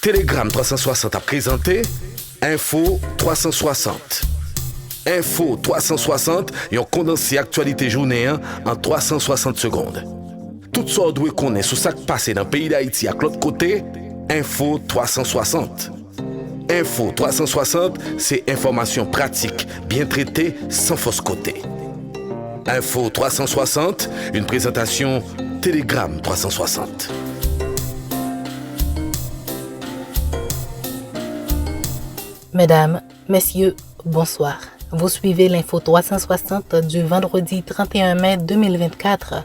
Telegram 360 a présenté Info 360. Info 360 et on condensé actualité journée en 360 secondes. Tout ça doit connaître sur ce qui passe dans le pays d'Haïti à l'autre côté. Info 360. Info 360, c'est information pratique, bien traitée, sans fausse côté. Info 360, une présentation Telegram 360. Mesdames, messieurs, bonsoir. Vous suivez l'info 360 du vendredi 31 mai 2024.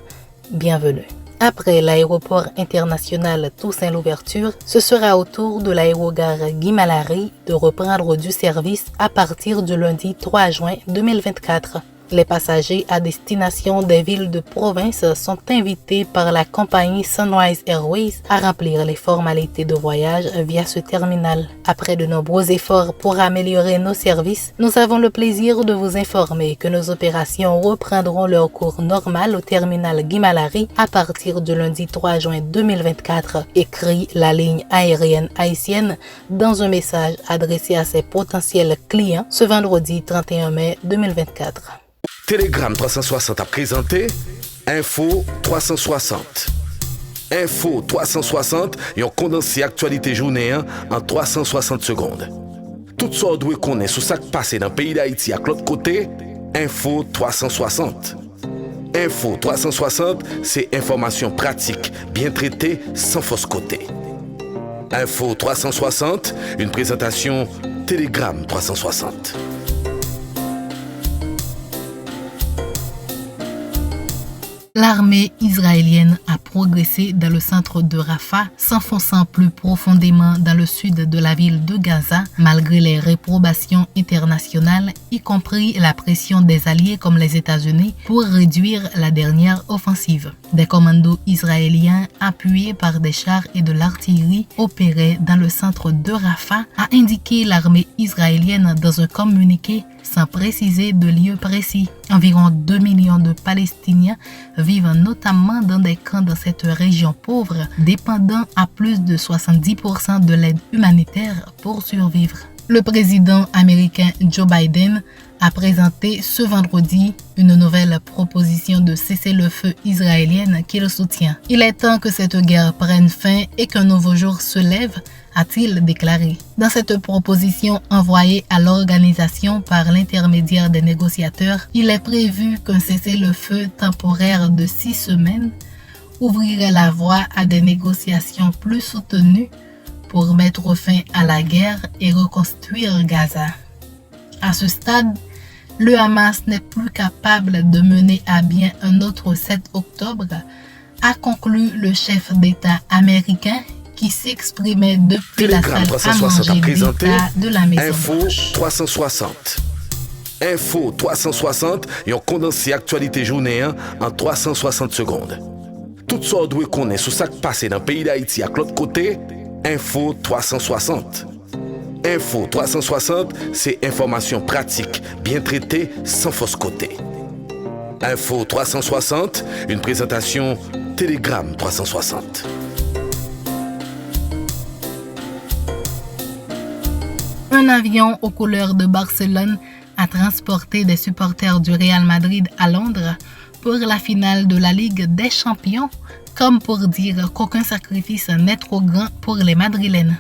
Bienvenue. Après l'aéroport international Toussaint-Louverture, ce sera au tour de l'aérogare Guy Malary de reprendre du service à partir du lundi 3 juin 2024. Les passagers à destination des villes de province sont invités par la compagnie Sunrise Airways à remplir les formalités de voyage via ce terminal. Après de nombreux efforts pour améliorer nos services, nous avons le plaisir de vous informer que nos opérations reprendront leur cours normal au terminal Guy Malary à partir du lundi 3 juin 2024, écrit la ligne aérienne haïtienne dans un message adressé à ses potentiels clients ce vendredi 31 mai 2024. Telegram 360 a présenté Info 360. Info 360 et on condensé actualité journée en 360 secondes. Tout ça doit connaître sur ce qui passe dans le pays d'Haïti à l'autre côté. Info 360. Info 360, c'est information pratique, bien traitée, sans fausse côté. Info 360, une présentation Telegram 360. L'armée israélienne a progressé dans le centre de Rafah, s'enfonçant plus profondément dans le sud de la ville de Gaza, malgré les réprobations internationales, y compris la pression des alliés comme les États-Unis pour réduire la dernière offensive. Des commandos israéliens appuyés par des chars et de l'artillerie opéraient dans le centre de Rafah, a indiqué l'armée israélienne dans un communiqué sans préciser de lieu précis. Environ 2 millions de Palestiniens vivent notamment dans des camps dans cette région pauvre, dépendant à plus de 70% de l'aide humanitaire pour survivre. Le président américain Joe Biden a présenté ce vendredi une nouvelle proposition de cessez-le-feu israélienne qu'il soutient. Il est temps que cette guerre prenne fin et qu'un nouveau jour se lève, a-t-il déclaré. Dans cette proposition envoyée à l'organisation par l'intermédiaire des négociateurs, il est prévu qu'un cessez-le-feu temporaire de 6 semaines ouvrirait la voie à des négociations plus soutenues pour mettre fin à la guerre et reconstruire Gaza. À ce stade, le Hamas n'est plus capable de mener à bien un autre 7 octobre, a conclu le chef d'État américain qui s'exprimait depuis la salle à manger d'État de la Maison Info Blanche. 360. Info 360 et on condensé actualité journée en 360 secondes. Tout ça doit connaître sur ce qui passe dans le pays d'Haïti à l'autre côté. Info 360. Info 360, c'est information pratique, bien traitée, sans fausse côté. Info 360, une présentation Telegram 360. Un avion aux couleurs de Barcelone a transporté des supporters du Real Madrid à Londres pour la finale de la Ligue des Champions, comme pour dire qu'aucun sacrifice n'est trop grand pour les Madrilènes.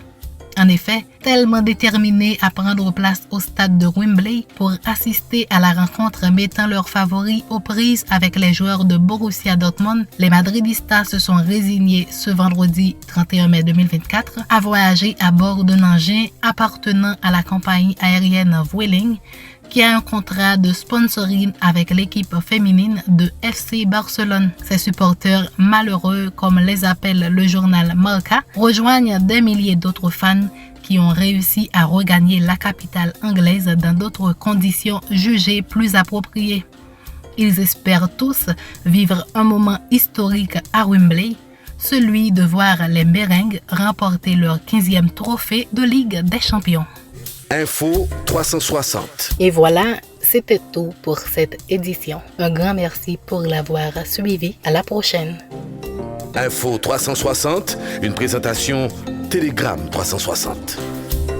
En effet, tellement déterminés à prendre place au stade de Wembley pour assister à la rencontre mettant leurs favoris aux prises avec les joueurs de Borussia Dortmund, les Madridistas se sont résignés ce vendredi 31 mai 2024 à voyager à bord d'un engin appartenant à la compagnie aérienne Vueling, qui a un contrat de sponsoring avec l'équipe féminine de FC Barcelone. Ces supporters malheureux, comme les appelle le journal Marca, rejoignent des milliers d'autres fans qui ont réussi à regagner la capitale anglaise dans d'autres conditions jugées plus appropriées. Ils espèrent tous vivre un moment historique à Wembley, celui de voir les Merengues remporter leur 15e trophée de Ligue des Champions. Info 360. Et voilà, c'était tout pour cette édition. Un grand merci pour l'avoir suivi. À la prochaine. Info 360, une présentation Telegram 360.